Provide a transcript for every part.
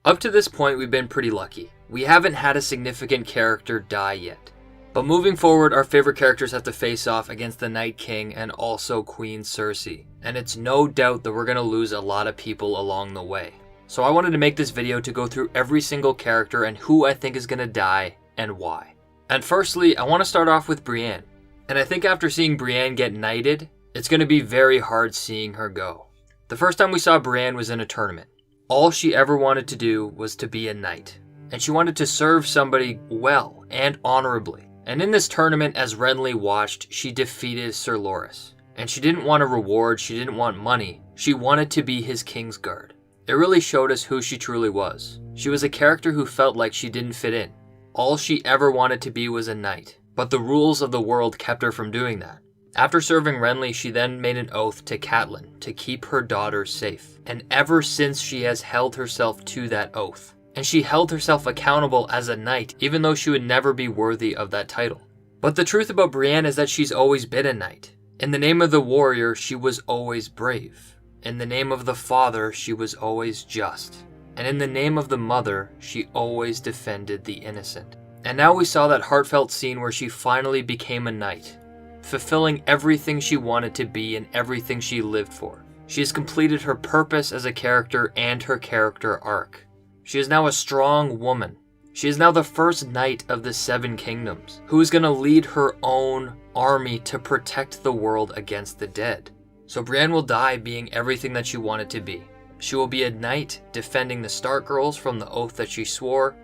Up to this point, we've been pretty lucky. We haven't had a significant character die yet. But moving forward, our favorite characters have to face off against the Night King and also Queen Cersei. And it's no doubt that we're going to lose a lot of people along the way. So I wanted to make this video to go through every single character and who I think is going to die and why. And firstly, I want to start off with Brienne. And I think after seeing Brienne get knighted, it's going to be very hard seeing her go. The first time we saw Brienne was in a tournament. All she ever wanted to do was to be a knight. And she wanted to serve somebody well and honorably. And in this tournament, as Renly watched, she defeated Sir Loras. And she didn't want a reward, she didn't want money. She wanted to be his Kingsguard. It really showed us who she truly was. She was a character who felt like she didn't fit in. All she ever wanted to be was a knight. But the rules of the world kept her from doing that. After serving Renly, she then made an oath to Catelyn to keep her daughter safe. And ever since, she has held herself to that oath. And she held herself accountable as a knight, even though she would never be worthy of that title. But the truth about Brienne is that she's always been a knight. In the name of the warrior, she was always brave. In the name of the father, she was always just. And in the name of the mother, she always defended the innocent. And now we saw that heartfelt scene where she finally became a knight, fulfilling everything she wanted to be and everything she lived for. She has completed her purpose as a character and her character arc. She is now a strong woman. She is now the first knight of the Seven Kingdoms, who is going to lead her own army to protect the world against the dead. So Brienne will die being everything that she wanted to be. She will be a knight defending the Stark girls from the oath that she swore,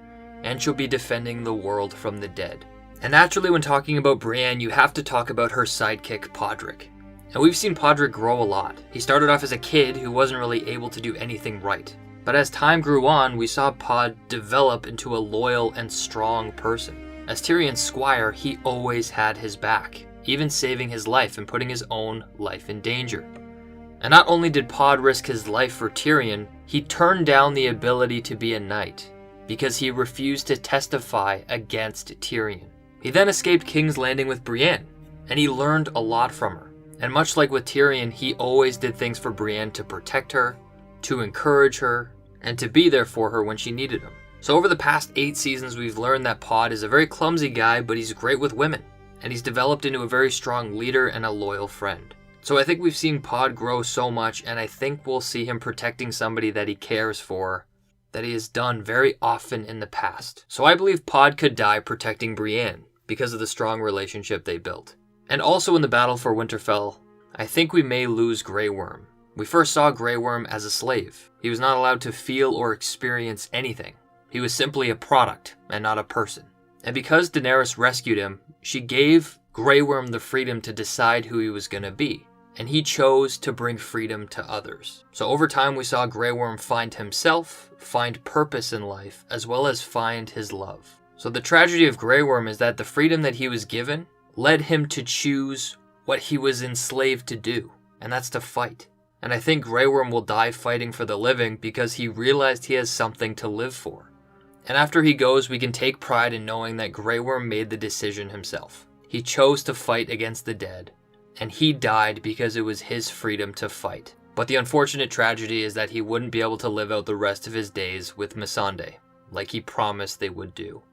and she'll be defending the world from the dead. And naturally, when talking about Brienne, you have to talk about her sidekick, Podrick. And we've seen Podrick grow a lot. He started off as a kid who wasn't really able to do anything right. But as time grew on, we saw Pod develop into a loyal and strong person. As Tyrion's squire, he always had his back, even saving his life and putting his own life in danger. And not only did Pod risk his life for Tyrion, he turned down the ability to be a knight because he refused to testify against Tyrion. He then escaped King's Landing with Brienne, and he learned a lot from her. And much like with Tyrion, he always did things for Brienne to protect her, to encourage her, and to be there for her when she needed him. So over the past 8 seasons, we've learned that Pod is a very clumsy guy, but he's great with women. And he's developed into a very strong leader and a loyal friend. So I think we've seen Pod grow so much, and I think we'll see him protecting somebody that he cares for, that he has done very often in the past. So I believe Pod could die protecting Brienne, because of the strong relationship they built. And also in the battle for Winterfell, I think we may lose Grey Worm. We first saw Grey Worm as a slave. He was not allowed to feel or experience anything. He was simply a product and not a person. And because Daenerys rescued him, she gave Grey Worm the freedom to decide who he was going to be. And he chose to bring freedom to others. So over time we saw Grey Worm find himself, find purpose in life, as well as find his love. So the tragedy of Grey Worm is that the freedom that he was given led him to choose what he was enslaved to do, and that's to fight. And I think Grey Worm will die fighting for the living because he realized he has something to live for. And after he goes, we can take pride in knowing that Grey Worm made the decision himself. He chose to fight against the dead, and he died because it was his freedom to fight. But the unfortunate tragedy is that he wouldn't be able to live out the rest of his days with Melisandre, like he promised they would do.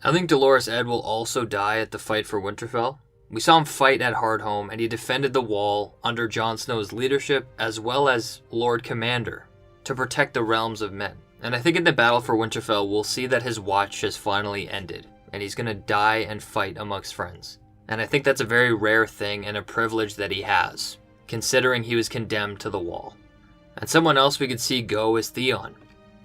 I think Dolorous Edd will also die at the fight for Winterfell. We saw him fight at Hardhome, and he defended the wall under Jon Snow's leadership as well as Lord Commander to protect the realms of men. And I think in the battle for Winterfell, we'll see that his watch has finally ended, and he's going to die and fight amongst friends. And I think that's a very rare thing and a privilege that he has, considering he was condemned to the wall. And someone else we could see go is Theon.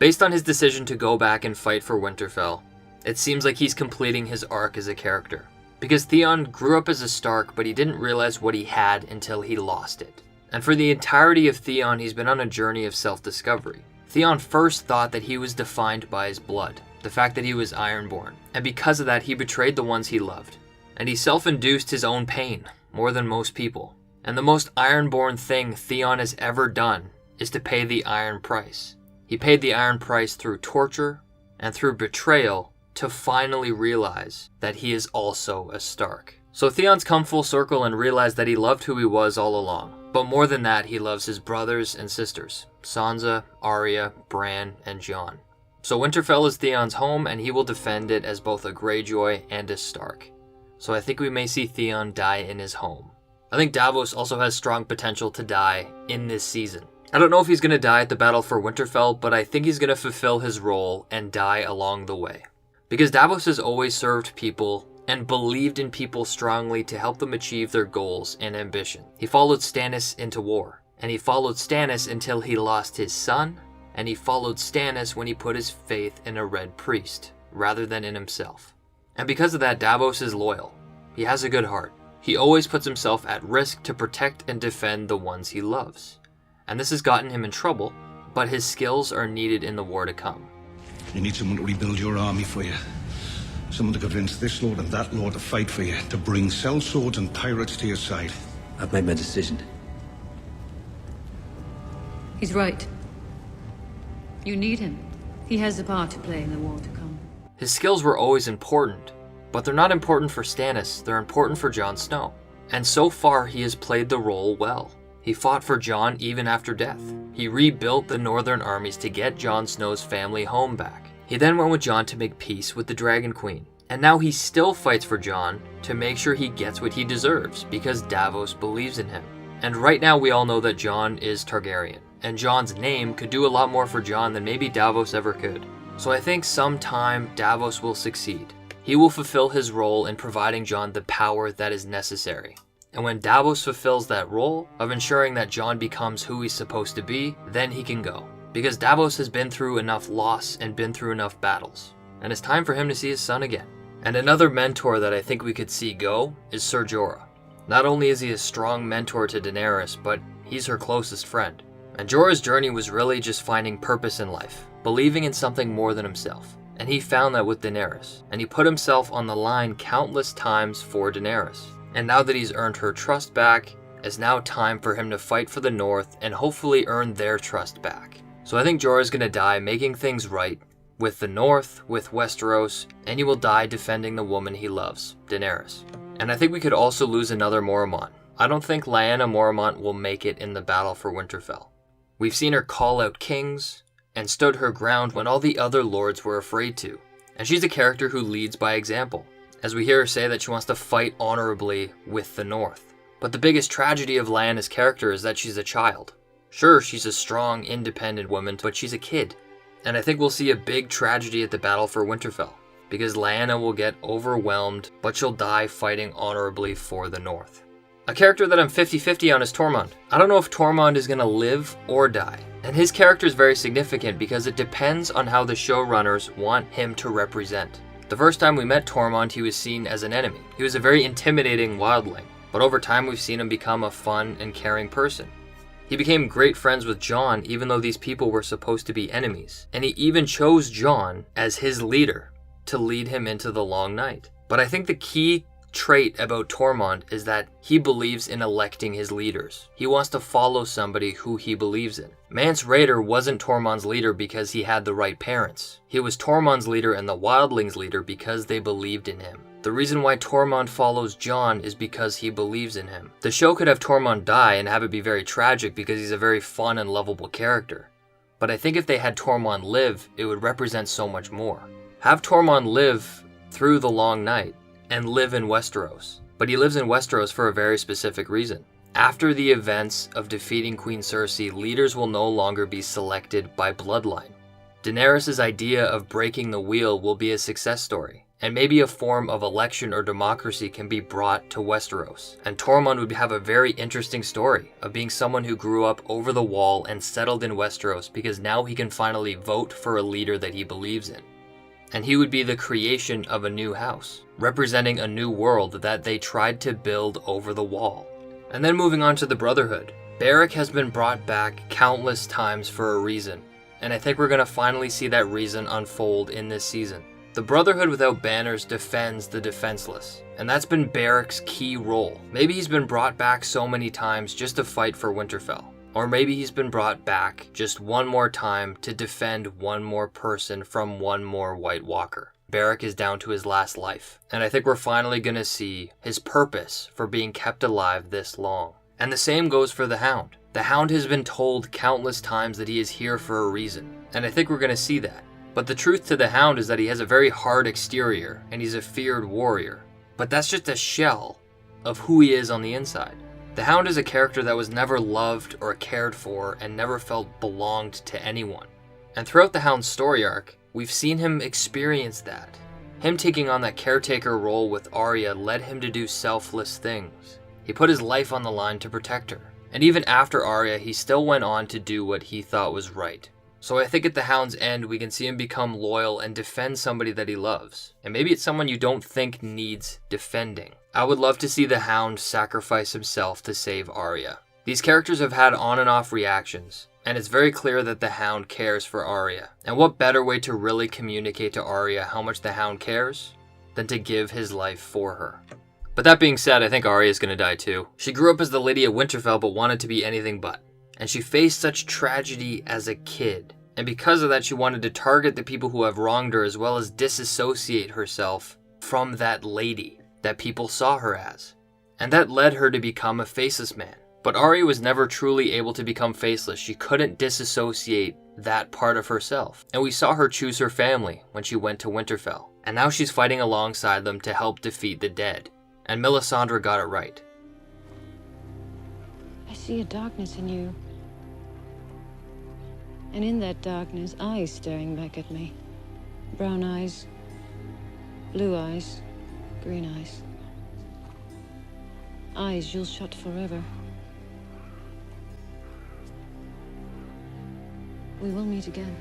Based on his decision to go back and fight for Winterfell, it seems like he's completing his arc as a character. Because Theon grew up as a Stark, but he didn't realize what he had until he lost it. And for the entirety of Theon, he's been on a journey of self-discovery. Theon first thought that he was defined by his blood, the fact that he was Ironborn, and because of that, he betrayed the ones he loved. And he self-induced his own pain, more than most people. And the most Ironborn thing Theon has ever done is to pay the Iron Price. He paid the Iron Price through torture and through betrayal to finally realize that he is also a Stark. So Theon's come full circle and realized that he loved who he was all along. But more than that, he loves his brothers and sisters, Sansa, Arya, Bran, and Jon. So Winterfell is Theon's home, and he will defend it as both a Greyjoy and a Stark. So I think we may see Theon die in his home. I think Davos also has strong potential to die in this season. I don't know if he's going to die at the Battle for Winterfell, but I think he's going to fulfill his role and die along the way. Because Davos has always served people and believed in people strongly to help them achieve their goals and ambition. He followed Stannis into war, and he followed Stannis until he lost his son, and he followed Stannis when he put his faith in a Red Priest, rather than in himself. And because of that, Davos is loyal. He has a good heart. He always puts himself at risk to protect and defend the ones he loves. And this has gotten him in trouble, but his skills are needed in the war to come. You need someone to rebuild your army for you. Someone to convince this lord and that lord to fight for you, to bring sellswords and pirates to your side. I've made my decision. He's right. You need him. He has a part to play in the war to come. His skills were always important, but they're not important for Stannis, they're important for Jon Snow. And so far he has played the role well. He fought for Jon even after death. He rebuilt the northern armies to get Jon Snow's family home back. He then went with Jon to make peace with the Dragon Queen. And now he still fights for Jon to make sure he gets what he deserves because Davos believes in him. And right now we all know that Jon is Targaryen, and Jon's name could do a lot more for Jon than maybe Davos ever could. So I think sometime Davos will succeed. He will fulfill his role in providing Jon the power that is necessary. And when Davos fulfills that role of ensuring that Jon becomes who he's supposed to be, then he can go. Because Davos has been through enough loss and been through enough battles. And it's time for him to see his son again. And another mentor that I think we could see go is Ser Jorah. Not only is he a strong mentor to Daenerys, but he's her closest friend. And Jorah's journey was really just finding purpose in life, believing in something more than himself. And he found that with Daenerys, and he put himself on the line countless times for Daenerys. And now that he's earned her trust back, it's now time for him to fight for the North and hopefully earn their trust back. So I think Jorah's gonna die making things right with the North, with Westeros, and he will die defending the woman he loves, Daenerys. And I think we could also lose another Mormont. I don't think Lyanna Mormont will make it in the battle for Winterfell. We've seen her call out kings and stood her ground when all the other lords were afraid to. And she's a character who leads by example, as we hear her say that she wants to fight honorably with the North. But the biggest tragedy of Lyanna's character is that she's a child. Sure, she's a strong, independent woman, but she's a kid. And I think we'll see a big tragedy at the battle for Winterfell, because Lyanna will get overwhelmed, but she'll die fighting honorably for the North. A character that I'm 50-50 on is Tormund. I don't know if Tormund is going to live or die. And his character is very significant because it depends on how the showrunners want him to represent. The first time we met Tormund, he was seen as an enemy. He was a very intimidating wildling, but over time we've seen him become a fun and caring person. He became great friends with Jon even though these people were supposed to be enemies. And he even chose Jon as his leader to lead him into the long night. But I think the key trait about Tormund is that he believes in electing his leaders. He wants to follow somebody who he believes in. Mance Rayder wasn't Tormund's leader because he had the right parents. He was Tormund's leader and the wildlings' leader because they believed in him. The reason why Tormund follows Jon is because he believes in him. The show could have Tormund die and have it be very tragic because he's a very fun and lovable character. But I think if they had Tormund live, it would represent so much more. Have Tormund live through the long night and live in Westeros. But he lives in Westeros for a very specific reason. After the events of defeating Queen Cersei, leaders will no longer be selected by bloodline. Daenerys' idea of breaking the wheel will be a success story, and maybe a form of election or democracy can be brought to Westeros. And Tormund would have a very interesting story of being someone who grew up over the wall and settled in Westeros because now he can finally vote for a leader that he believes in. And he would be the creation of a new house, representing a new world that they tried to build over the wall. And then moving on to the Brotherhood. Beric has been brought back countless times for a reason, and I think we're going to finally see that reason unfold in this season. The Brotherhood without banners defends the defenseless, and that's been Beric's key role. Maybe he's been brought back so many times just to fight for Winterfell. Or maybe he's been brought back just one more time to defend one more person from one more White Walker. Beric is down to his last life, and I think we're finally going to see his purpose for being kept alive this long. And the same goes for the Hound. The Hound has been told countless times that he is here for a reason, and I think we're going to see that. But the truth to the Hound is that he has a very hard exterior, and he's a feared warrior. But that's just a shell of who he is on the inside. The Hound is a character that was never loved or cared for and never felt belonged to anyone. And throughout the Hound's story arc, we've seen him experience that. Him taking on that caretaker role with Arya led him to do selfless things. He put his life on the line to protect her. And even after Arya, he still went on to do what he thought was right. So I think at the Hound's end, we can see him become loyal and defend somebody that he loves. And maybe it's someone you don't think needs defending. I would love to see the Hound sacrifice himself to save Arya. These characters have had on and off reactions, and it's very clear that the Hound cares for Arya. And what better way to really communicate to Arya how much the Hound cares than to give his life for her. But that being said, I think Arya is going to die too. She grew up as the Lady of Winterfell but wanted to be anything but. And she faced such tragedy as a kid. And because of that, she wanted to target the people who have wronged her as well as disassociate herself from that lady that people saw her as. And that led her to become a faceless man. But Arya was never truly able to become faceless. She couldn't disassociate that part of herself. And we saw her choose her family when she went to Winterfell. And now she's fighting alongside them to help defeat the dead. And Melisandre got it right. I see a darkness in you. And in that darkness, eyes staring back at me. Brown eyes, blue eyes, green eyes. Eyes you'll shut forever. We will meet again.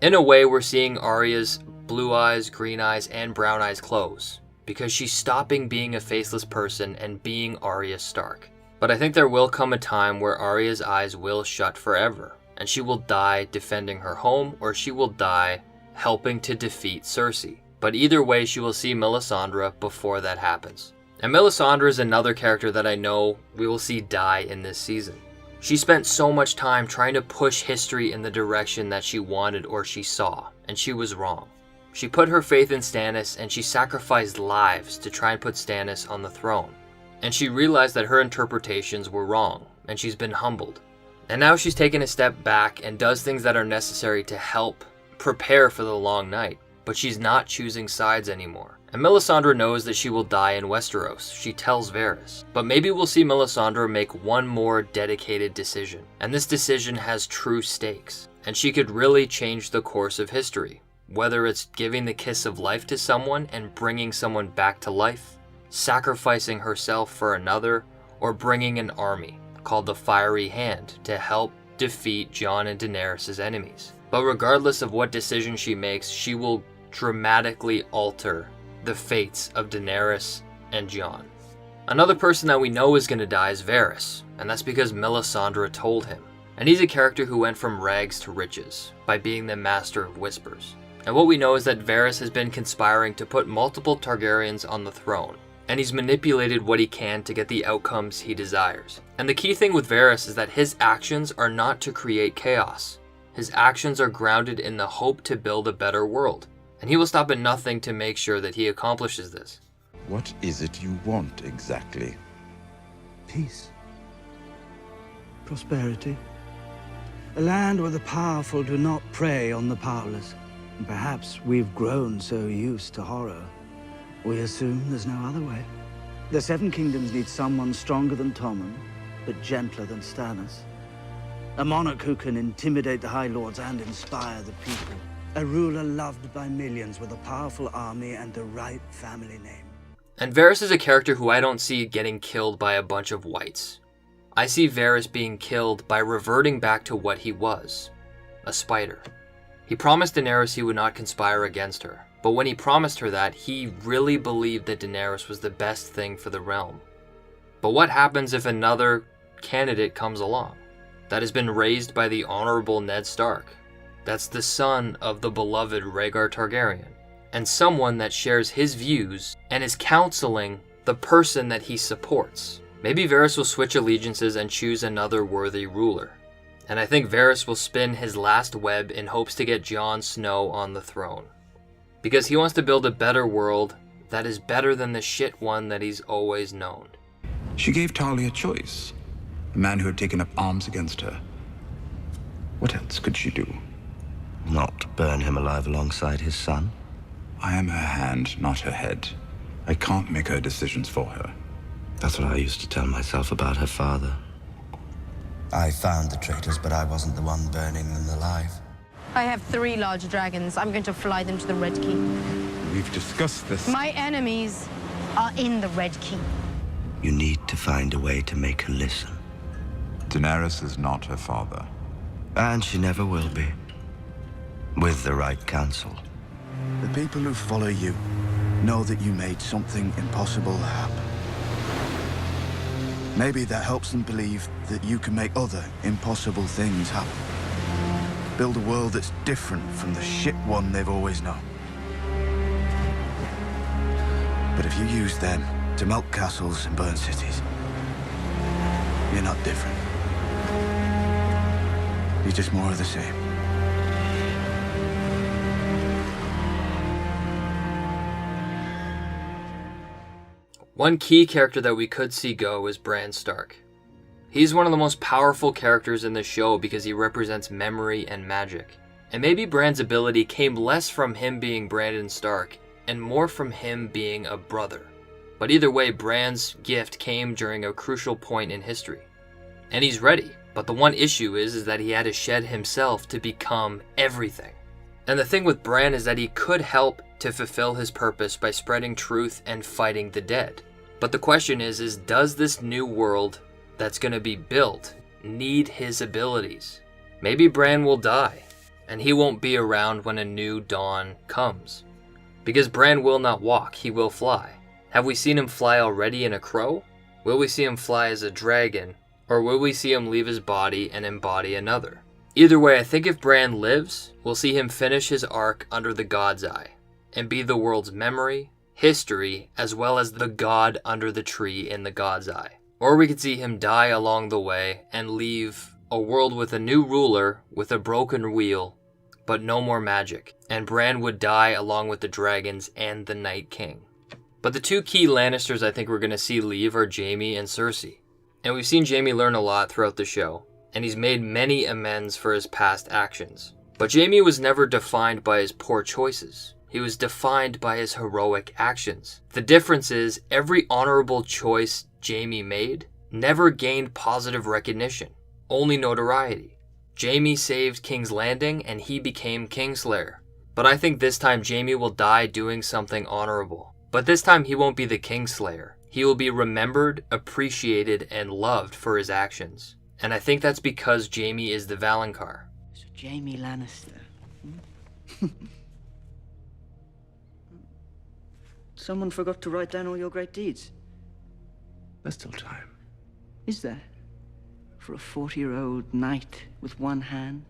In a way, we're seeing Arya's blue eyes, green eyes, and brown eyes close, because she's stopping being a faceless person and being Arya Stark. But I think there will come a time where Arya's eyes will shut forever, and she will die defending her home, or she will die helping to defeat Cersei. But either way, she will see Melisandre before that happens. And Melisandre is another character that I know we will see die in this season. She spent so much time trying to push history in the direction that she wanted or she saw, and she was wrong. She put her faith in Stannis, and she sacrificed lives to try and put Stannis on the throne. And she realized that her interpretations were wrong, and she's been humbled. And now she's taken a step back and does things that are necessary to help prepare for the long night. But she's not choosing sides anymore. And Melisandre knows that she will die in Westeros. She tells Varys. But maybe we'll see Melisandre make one more dedicated decision. And this decision has true stakes. And she could really change the course of history. Whether it's giving the kiss of life to someone and bringing someone back to life, sacrificing herself for another, or bringing an army called the Fiery Hand to help defeat Jon and Daenerys' enemies. But regardless of what decision she makes, she will dramatically alter the fates of Daenerys and Jon. Another person that we know is going to die is Varys, and that's because Melisandre told him. And he's a character who went from rags to riches by being the Master of Whispers. And what we know is that Varys has been conspiring to put multiple Targaryens on the throne, and he's manipulated what he can to get the outcomes he desires. And the key thing with Varys is that his actions are not to create chaos. His actions are grounded in the hope to build a better world. And he will stop at nothing to make sure that he accomplishes this. What is it you want exactly? Peace. Prosperity. A land where the powerful do not prey on the powerless. And perhaps we've grown so used to horror, we assume there's no other way. The Seven Kingdoms need someone stronger than Tommen, but gentler than Stannis. A monarch who can intimidate the High Lords and inspire the people. A ruler loved by millions with a powerful army and the right family name. And Varys is a character who I don't see getting killed by a bunch of whites. I see Varys being killed by reverting back to what he was, a spider. He promised Daenerys he would not conspire against her, but when he promised her that, he really believed that Daenerys was the best thing for the realm. But what happens if another candidate comes along that has been raised by the honorable Ned Stark? That's the son of the beloved Rhaegar Targaryen, and someone that shares his views and is counseling the person that he supports. Maybe Varys will switch allegiances and choose another worthy ruler. And I think Varys will spin his last web in hopes to get Jon Snow on the throne. Because he wants to build a better world that is better than the shit one that he's always known. She gave Tarly a choice. A man who had taken up arms against her. What else could she do? not burn him alive alongside his son? I am her hand, not her head. I can't make her decisions for her. That's what I used to tell myself about her father. I found the traitors, but I wasn't the one burning them alive. I have 3 large dragons. I'm going to fly them to the Red Keep. We've discussed this. My enemies are in the Red Keep. You need to find a way to make her listen. Daenerys is not her father. And she never will be. With the right counsel. The people who follow you know that you made something impossible happen. Maybe that helps them believe that you can make other impossible things happen. Build a world that's different from the shit one they've always known. But if you use them to melt castles and burn cities, you're not different. You're just more of the same. One key character that we could see go is Bran Stark. He's one of the most powerful characters in the show because he represents memory and magic. And maybe Bran's ability came less from him being Brandon Stark and more from him being a brother. But either way, Bran's gift came during a crucial point in history. And he's ready, but the one issue is that he had to shed himself to become everything. And the thing with Bran is that he could help to fulfill his purpose by spreading truth and fighting the dead. But the question is does this new world that's going to be built need his abilities? Maybe Bran will die, and he won't be around when a new dawn comes. Because Bran will not walk, he will fly. Have we seen him fly already in a crow? Will we see him fly as a dragon, or will we see him leave his body and embody another? Either way, I think if Bran lives, we'll see him finish his arc under the God's Eye, and be the world's memory, history, as well as the god under the tree in the God's Eye. Or we could see him die along the way and leave a world with a new ruler with a broken wheel, but no more magic. And Bran would die along with the dragons and the Night King. But the 2 key Lannisters I think we're going to see leave are Jaime and Cersei. And we've seen Jaime learn a lot throughout the show, and he's made many amends for his past actions. But Jaime was never defined by his poor choices. He was defined by his heroic actions. The difference is, every honorable choice Jaime made never gained positive recognition, only notoriety. Jaime saved King's Landing and he became Kingslayer. But I think this time Jaime will die doing something honorable. But this time he won't be the Kingslayer. He will be remembered, appreciated, and loved for his actions. And I think that's because Jaime is the Valonqar. So Jaime Lannister. Someone forgot to write down all your great deeds. There's still time. Is there? For a 40-year-old knight with one hand?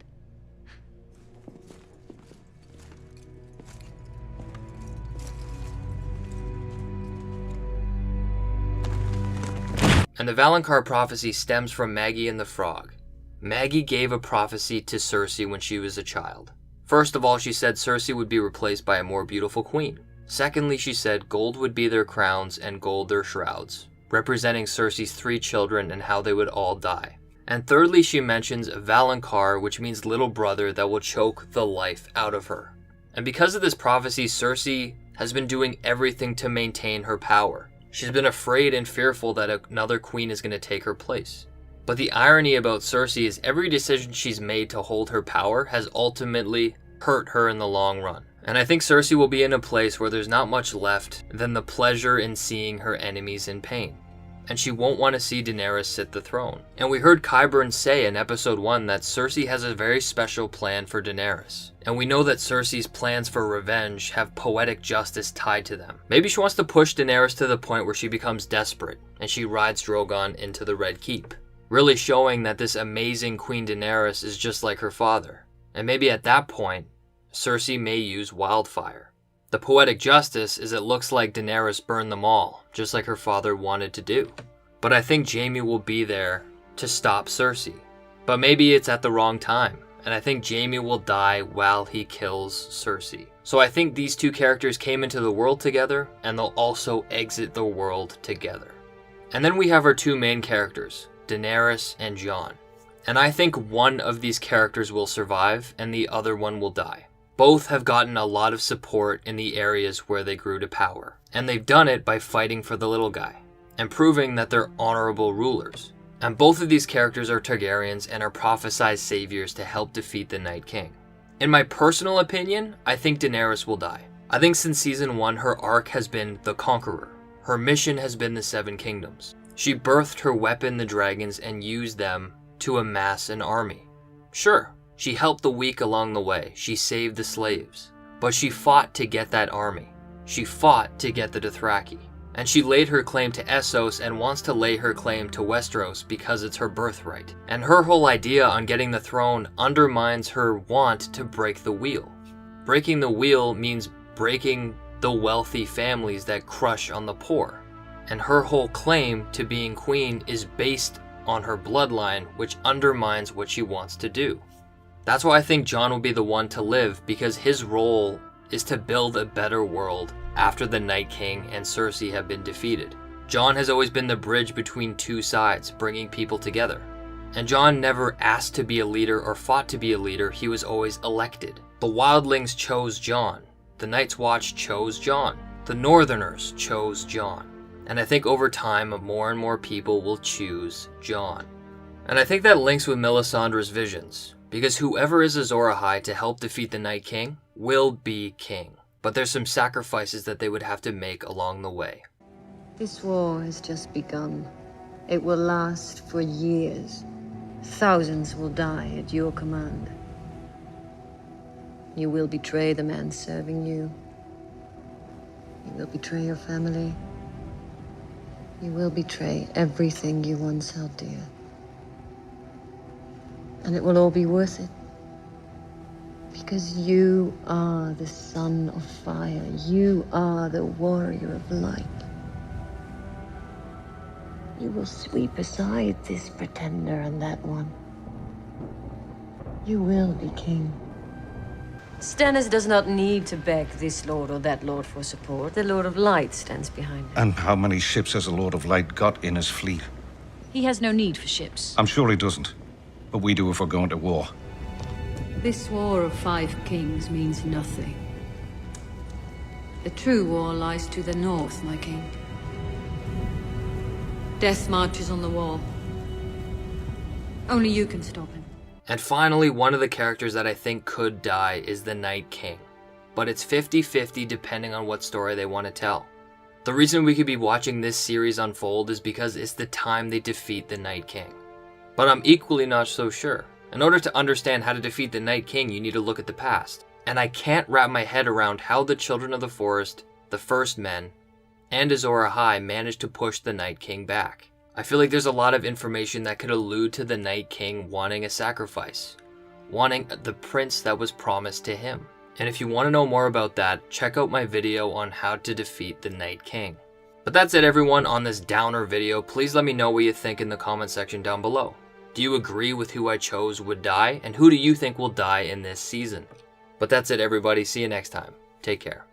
And the Valonqar prophecy stems from Maggie and the Frog. Maggie gave a prophecy to Cersei when she was a child. First of all, she said Cersei would be replaced by a more beautiful queen. Secondly, she said gold would be their crowns and gold their shrouds, representing Cersei's 3 children and how they would all die. And thirdly, she mentions Valonqar, which means little brother that will choke the life out of her. And because of this prophecy, Cersei has been doing everything to maintain her power. She's been afraid and fearful that another queen is going to take her place. But the irony about Cersei is every decision she's made to hold her power has ultimately hurt her in the long run. And I think Cersei will be in a place where there's not much left than the pleasure in seeing her enemies in pain. And she won't want to see Daenerys sit the throne. And we heard Qyburn say in episode 1 that Cersei has a very special plan for Daenerys. And we know that Cersei's plans for revenge have poetic justice tied to them. Maybe she wants to push Daenerys to the point where she becomes desperate and she rides Drogon into the Red Keep, really showing that this amazing Queen Daenerys is just like her father. And maybe at that point, Cersei may use wildfire. The poetic justice is it looks like Daenerys burned them all, just like her father wanted to do. But I think Jaime will be there to stop Cersei. But maybe it's at the wrong time, and I think Jaime will die while he kills Cersei. So I think these 2 characters came into the world together, and they'll also exit the world together. And then we have our 2 main characters, Daenerys and John. And I think one of these characters will survive and the other one will die. Both have gotten a lot of support in the areas where they grew to power, and they've done it by fighting for the little guy, and proving that they're honorable rulers. And both of these characters are Targaryens and are prophesized saviors to help defeat the Night King. In my personal opinion, I think Daenerys will die. I think since season 1, her arc has been the Conqueror. Her mission has been the Seven Kingdoms. She birthed her weapon, the dragons, and used them to amass an army. Sure, she helped the weak along the way. She saved the slaves. But she fought to get that army. She fought to get the Dothraki. And she laid her claim to Essos and wants to lay her claim to Westeros because it's her birthright. And her whole idea on getting the throne undermines her want to break the wheel. Breaking the wheel means breaking the wealthy families that crush on the poor. And her whole claim to being queen is based on her bloodline, which undermines what she wants to do. That's why I think Jon will be the one to live, because his role is to build a better world after the Night King and Cersei have been defeated. Jon has always been the bridge between two sides, bringing people together. And Jon never asked to be a leader or fought to be a leader, he was always elected. The Wildlings chose Jon. The Night's Watch chose Jon. The Northerners chose Jon. And I think over time, more and more people will choose Jon. And I think that links with Melisandre's visions, because whoever is Azor Ahai to help defeat the Night King will be king. But there's some sacrifices that they would have to make along the way. This war has just begun. It will last for years. Thousands will die at your command. You will betray the man serving you. You will betray your family. You will betray everything you once held dear. And it will all be worth it. Because you are the son of fire. You are the warrior of light. You will sweep aside this pretender and that one. You will be king. Stannis does not need to beg this lord or that lord for support. The Lord of Light stands behind him. And how many ships has the Lord of Light got in his fleet? He has no need for ships. I'm sure he doesn't. But we do if we're going to war. This war of 5 kings means nothing. The true war lies to the north, my king. Death marches on the wall. Only you can stop him. And finally, one of the characters that I think could die is the Night King. But it's 50-50 depending on what story they want to tell. The reason we could be watching this series unfold is because it's the time they defeat the Night King. But I'm equally not so sure. In order to understand how to defeat the Night King, you need to look at the past. And I can't wrap my head around how the Children of the Forest, the First Men, and Azor Ahai managed to push the Night King back. I feel like there's a lot of information that could allude to the Night King wanting a sacrifice, wanting the prince that was promised to him. And if you want to know more about that, check out my video on how to defeat the Night King. But that's it everyone on this downer video. Please let me know what you think in the comment section down below. Do you agree with who I chose would die? And who do you think will die in this season? But that's it everybody, see you next time. Take care.